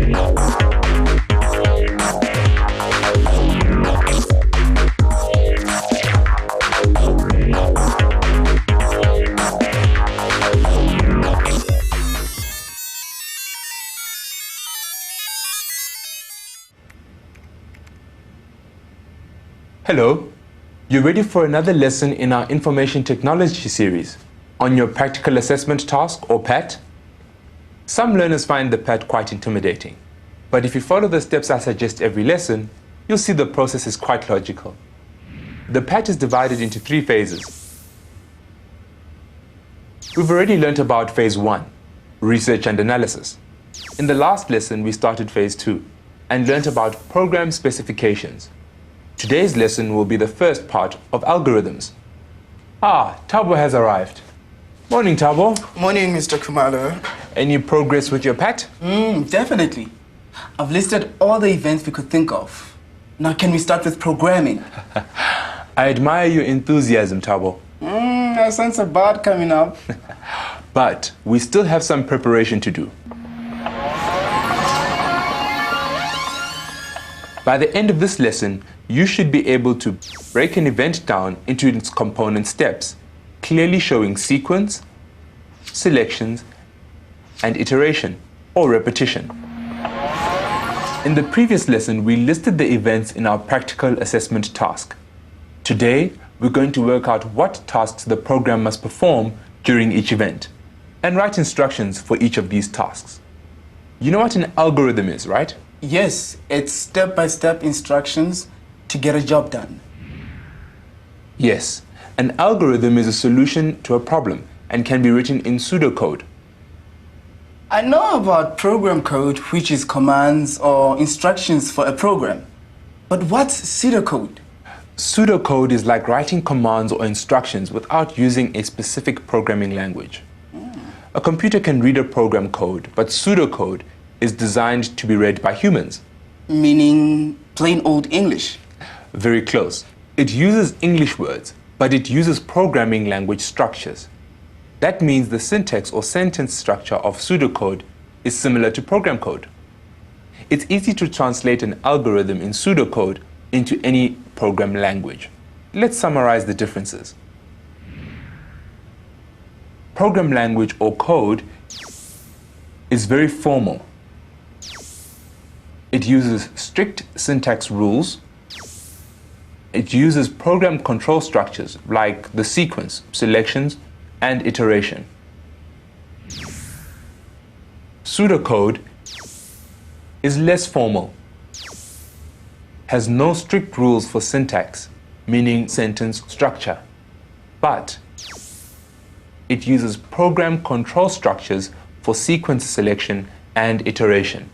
Hello, you're ready for another lesson in our Information Technology series on your Practical Assessment Task, or PAT. Some learners find the PAT quite intimidating, but if you follow the steps I suggest every lesson, you'll see the process is quite logical. The PAT is divided into 3 phases. We've already learnt about phase 1, research and analysis. In the last lesson, we started phase 2 and learnt about program specifications. Today's lesson will be the first part of algorithms. Tabo has arrived. Morning, Tabo. Morning, Mr. Kumalo. Any progress with your PAT? Definitely. I've listed all the events we could think of. Now can we start with programming? I admire your enthusiasm, Tabo. I sense a bad coming up. But we still have some preparation to do. By the end of this lesson, you should be able to break an event down into its component steps, clearly showing sequence, selections, and iteration, or repetition. In the previous lesson, we listed the events in our practical assessment task. Today, we're going to work out what tasks the program must perform during each event, and write instructions for each of these tasks. You know what an algorithm is, right? Yes, it's step-by-step instructions to get a job done. Yes, an algorithm is a solution to a problem and can be written in pseudocode. I know about program code, which is commands or instructions for a program. But what's pseudocode? Pseudocode is like writing commands or instructions without using a specific programming language. A computer can read a program code, but pseudocode is designed to be read by humans. Meaning plain old English? Very close. It uses English words, but it uses programming language structures. That means the syntax or sentence structure of pseudocode is similar to program code. It's easy to translate an algorithm in pseudocode into any program language. Let's summarize the differences. Program language or code is very formal. It uses strict syntax rules. It uses program control structures like the sequence, selections, and iteration. Pseudocode is less formal, has no strict rules for syntax, meaning sentence structure, but it uses program control structures for sequence selection and iteration.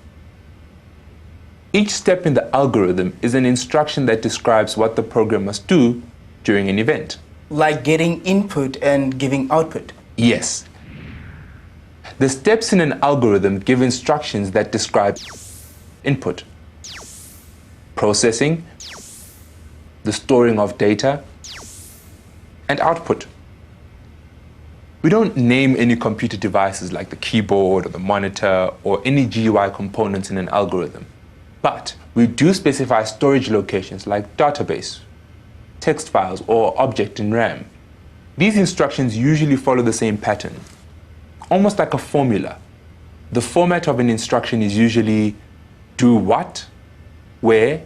Each step in the algorithm is an instruction that describes what the program must do during an event. Like getting input and giving output? Yes. The steps in an algorithm give instructions that describe input, processing, the storing of data, and output. We don't name any computer devices like the keyboard or the monitor or any GUI components in an algorithm. But we do specify storage locations like database, text files, or object in RAM. These instructions usually follow the same pattern, almost like a formula. The format of an instruction is usually do what, where,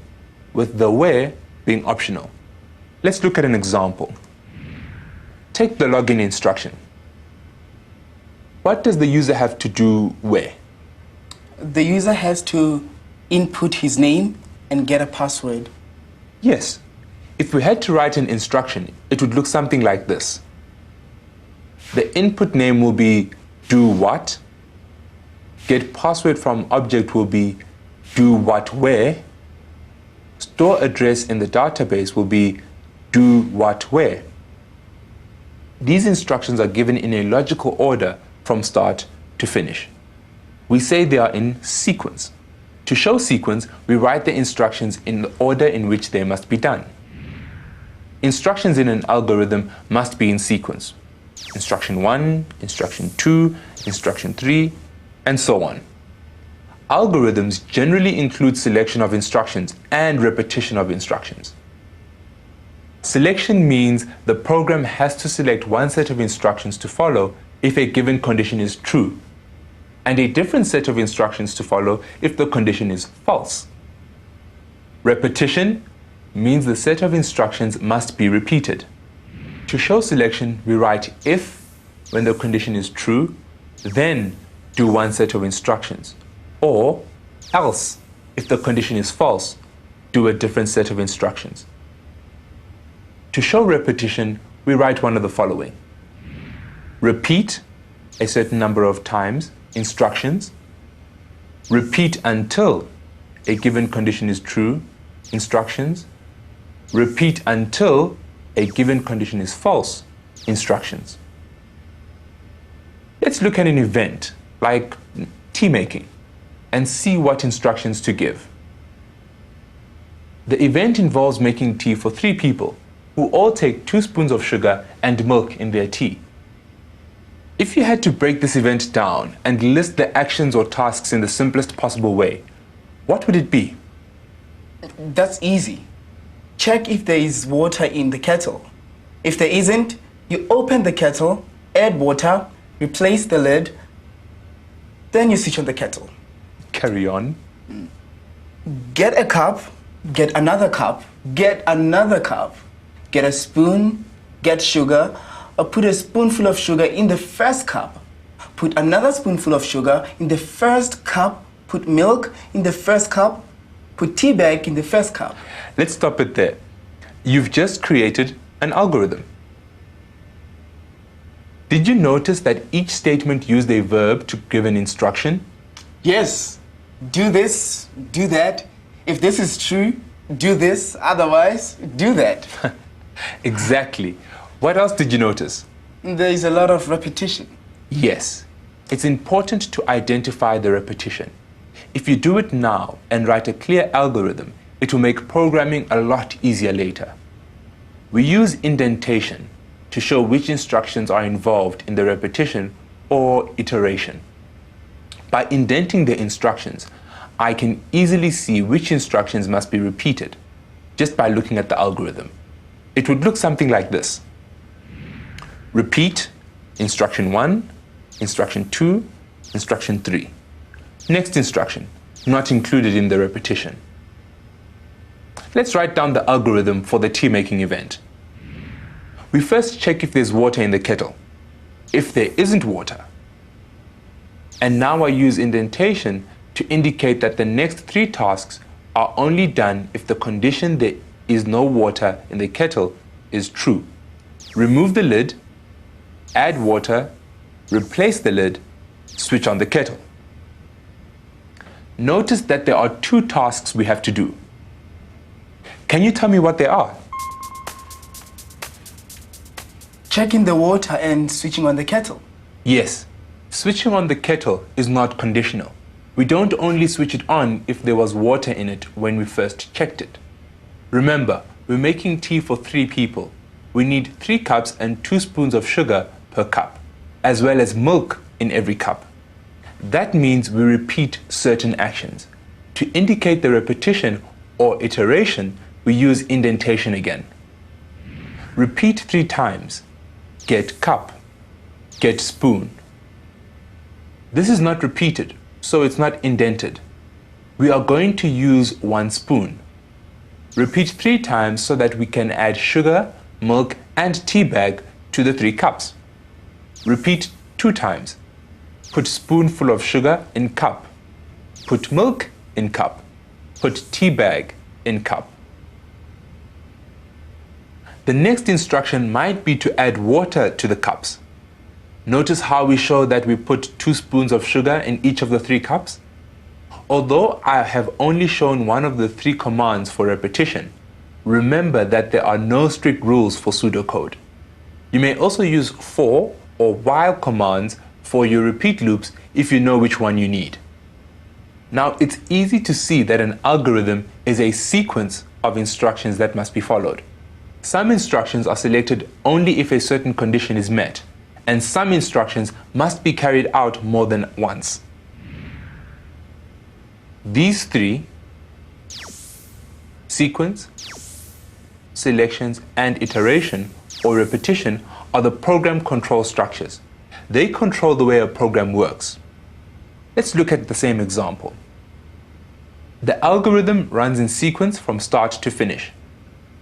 with the where being optional. Let's look at an example. Take the login instruction. What does the user have to do where? The user has to input his name and get a password. Yes. If we had to write an instruction, it would look something like this. The input name will be do what, get password from object will be do what where, store address in the database will be do what where. These instructions are given in a logical order from start to finish. We say they are in sequence. To show sequence, we write the instructions in the order in which they must be done. Instructions in an algorithm must be in sequence. Instruction 1, instruction 2, instruction 3, and so on. Algorithms generally include selection of instructions and repetition of instructions. Selection means the program has to select one set of instructions to follow if a given condition is true, and a different set of instructions to follow if the condition is false. Repetition means the set of instructions must be repeated. To show selection, we write if when the condition is true, then do one set of instructions, or else if the condition is false, do a different set of instructions. To show repetition, we write one of the following. Repeat a certain number of times instructions. Repeat until a given condition is true instructions. Repeat until a given condition is false instructions. Let's look at an event like tea making and see what instructions to give. The event involves making tea for 3 people who all take 2 spoons of sugar and milk in their tea. If you had to break this event down and list the actions or tasks in the simplest possible way, what would it be? That's easy. Check if there is water in the kettle. If there isn't, you open the kettle, add water, replace the lid, then you switch on the kettle. Carry on. Get a cup, get another cup, get another cup, get a spoon, get sugar, or put a spoonful of sugar in the first cup. Put another spoonful of sugar in the first cup, put milk in the first cup, put tea bag in the first cup. Let's stop it there. You've just created an algorithm. Did you notice that each statement used a verb to give an instruction? Yes. Do this, do that. If this is true, do this. Otherwise, do that. Exactly. What else did you notice? There is a lot of repetition. Yes. It's important to identify the repetition. If you do it now and write a clear algorithm, it will make programming a lot easier later. We use indentation to show which instructions are involved in the repetition or iteration. By indenting the instructions, I can easily see which instructions must be repeated just by looking at the algorithm. It would look something like this. Repeat instruction 1, instruction 2, instruction 3. Next instruction, not included in the repetition. Let's write down the algorithm for the tea making event. We first check if there's water in the kettle. If there isn't water, and now I use indentation to indicate that the next 3 tasks are only done if the condition there is no water in the kettle is true. Remove the lid, add water, replace the lid, switch on the kettle. Notice that there are 2 tasks we have to do. Can you tell me what they are? Checking the water and switching on the kettle. Yes, switching on the kettle is not conditional. We don't only switch it on if there was water in it when we first checked it. Remember, we're making tea for 3 people. We need 3 cups and 2 spoons of sugar per cup, as well as milk in every cup. That means we repeat certain actions. To indicate the repetition or iteration, we use indentation again. Repeat 3 times. Get cup, get spoon. This is not repeated, so it's not indented. We are going to use 1 spoon. Repeat 3 times so that we can add sugar, milk, and tea bag to the 3 cups. Repeat 2 times. Put spoonful of sugar in cup. Put milk in cup. Put tea bag in cup. The next instruction might be to add water to the cups. Notice how we show that we put 2 spoons of sugar in each of the 3 cups? Although I have only shown one of the 3 commands for repetition, remember that there are no strict rules for pseudocode. You may also use for or while commands for your repeat loops if you know which one you need. Now it's easy to see that an algorithm is a sequence of instructions that must be followed. Some instructions are selected only if a certain condition is met, and some instructions must be carried out more than once. These three, sequence, selections, and iteration or repetition, are the program control structures. They control the way a program works. Let's look at the same example. The algorithm runs in sequence from start to finish.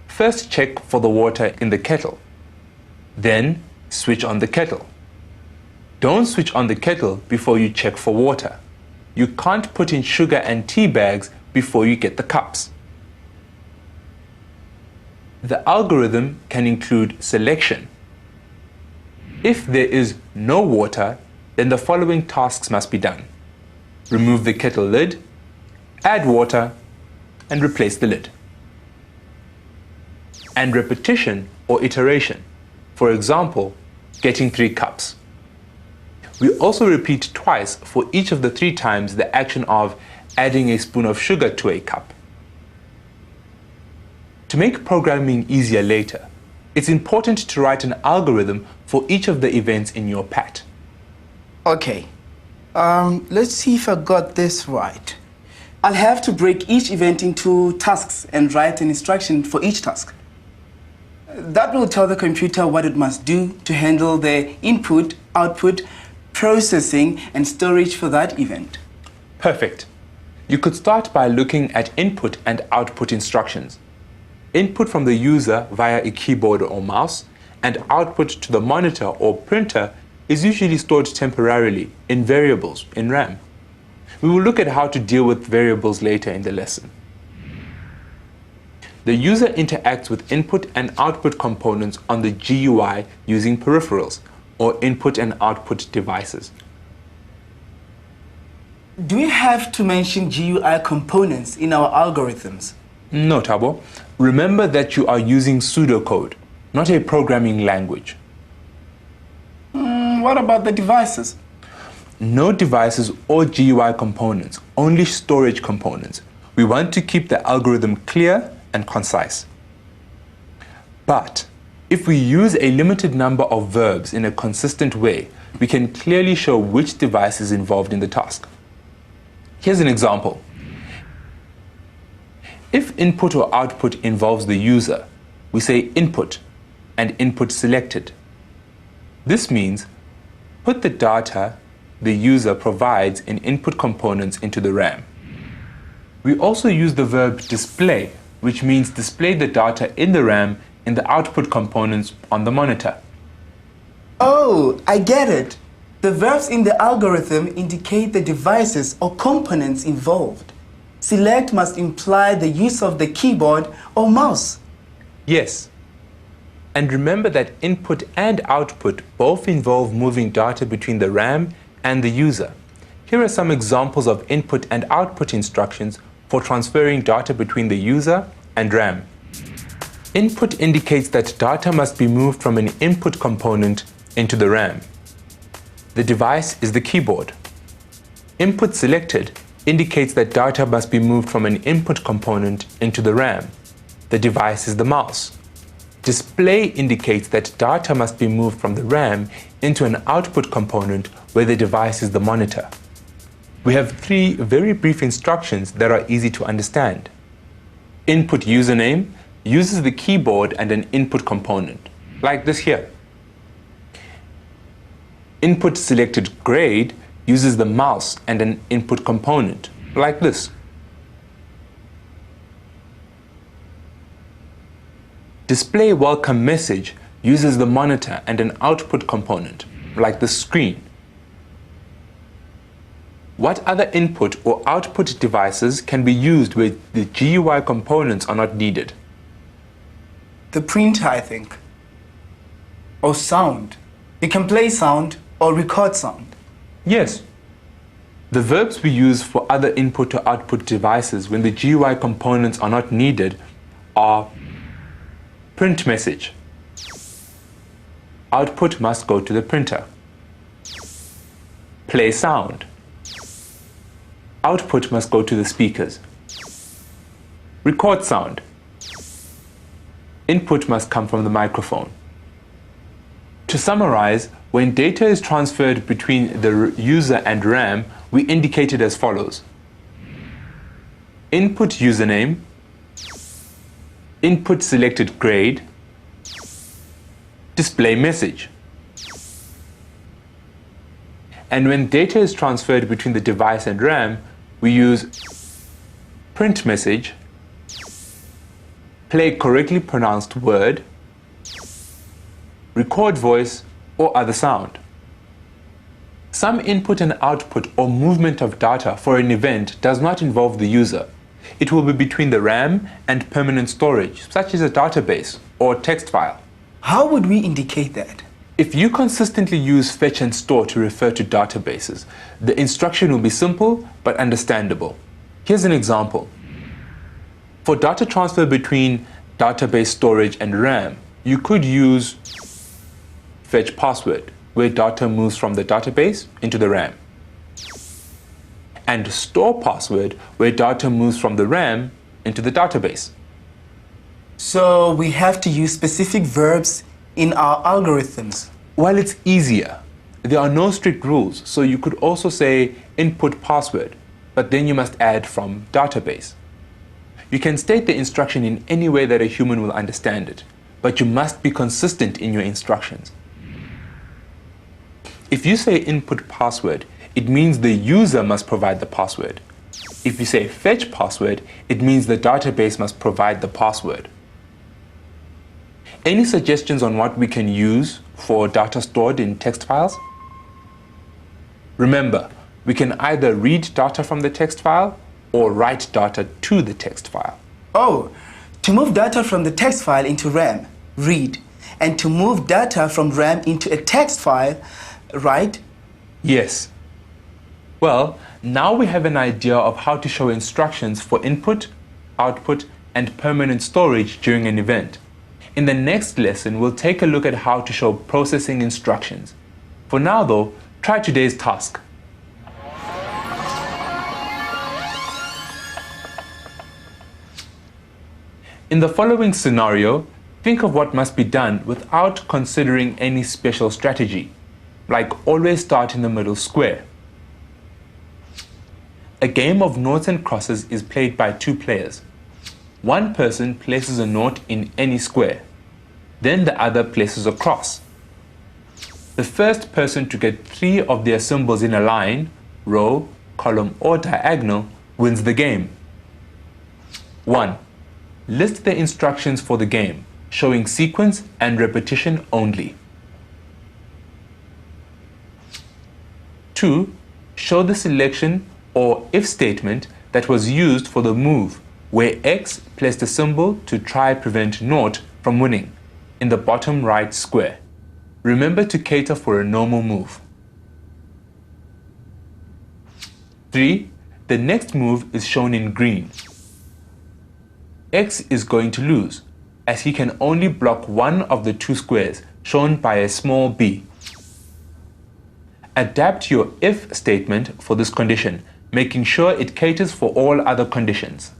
First check for the water in the kettle. Then switch on the kettle. Don't switch on the kettle before you check for water. You can't put in sugar and tea bags before you get the cups. The algorithm can include selection. If there is no water, then the following tasks must be done. Remove the kettle lid, add water, and replace the lid. And repetition or iteration. For example, getting 3 cups. We also repeat twice for each of the 3 times the action of adding a spoon of sugar to a cup. To make programming easier later, it's important to write an algorithm for each of the events in your PAT. Okay, let's see if I got this right. I'll have to break each event into tasks and write an instruction for each task. That will tell the computer what it must do to handle the input, output, processing, and storage for that event. Perfect. You could start by looking at input and output instructions. Input from the user via a keyboard or mouse, and output to the monitor or printer is usually stored temporarily in variables in RAM. We will look at how to deal with variables later in the lesson. The user interacts with input and output components on the GUI using peripherals, or input and output devices. Do we have to mention GUI components in our algorithms? No, Thabo. Remember that you are using pseudocode, not a programming language. What about the devices? No devices or GUI components, only storage components. We want to keep the algorithm clear and concise. But if we use a limited number of verbs in a consistent way, we can clearly show which device is involved in the task. Here's an example. If input or output involves the user, we say input and input selected. This means put the data the user provides in input components into the RAM. We also use the verb display, which means display the data in the RAM in the output components on the monitor. Oh, I get it. The verbs in the algorithm indicate the devices or components involved. Select must imply the use of the keyboard or mouse. Yes. And remember that input and output both involve moving data between the RAM and the user. Here are some examples of input and output instructions for transferring data between the user and RAM. Input indicates that data must be moved from an input component into the RAM. The device is the keyboard. Input selected indicates that data must be moved from an input component into the RAM. The device is the mouse. Display indicates that data must be moved from the RAM into an output component where the device is the monitor. We have 3 very brief instructions that are easy to understand. Input username uses the keyboard and an input component, like this here. Input selected grade uses the mouse and an input component, like this. Display welcome message uses the monitor and an output component, like the screen. What other input or output devices can be used where the GUI components are not needed? The printer, I think. Or sound. You can play sound or record sound. Yes. The verbs we use for other input or output devices when the GUI components are not needed are print message. Output must go to the printer. Play sound. Output must go to the speakers. Record sound. Input must come from the microphone. To summarize, when data is transferred between the user and RAM, we indicate it as follows. input username, input selected grade, display message. And when data is transferred between the device and RAM, we use print message, play correctly pronounced word, record voice or other sound. Some input and output or movement of data for an event does not involve the user. It will be between the RAM and permanent storage, such as a database or text file. How would we indicate that? If you consistently use fetch and store to refer to databases, the instruction will be simple but understandable. Here's an example. For data transfer between database storage and RAM, you could use fetch password, where data moves from the database into the RAM, and store password, where data moves from the RAM into the database. So we have to use specific verbs in our algorithms. While it's easier, there are no strict rules, so you could also say input password, but then you must add from database. You can state the instruction in any way that a human will understand it, but you must be consistent in your instructions. If you say input password, it means the user must provide the password. If you say fetch password, it means the database must provide the password. Any suggestions on what we can use for data stored in text files? Remember, we can either read data from the text file or write data to the text file. Oh, to move data from the text file into RAM, read. And to move data from RAM into a text file, write? Yes. Well, now we have an idea of how to show instructions for input, output, and permanent storage during an event. In the next lesson, we'll take a look at how to show processing instructions. For now though, try today's task. In the following scenario, think of what must be done without considering any special strategy, like always start in the middle square. A game of noughts and crosses is played by two players. One person places a nought in any square. Then the other places a cross. The first person to get 3 of their symbols in a line, row, column, or diagonal wins the game. 1. List the instructions for the game, showing sequence and repetition only. 2. Show the selection or if statement that was used for the move, where X placed a symbol to try prevent nought from winning, in the bottom right square. Remember to cater for a normal move. 3. The next move is shown in green. X is going to lose, as he can only block one of the 2 squares, shown by a small b. Adapt your if statement for this condition, making sure it caters for all other conditions.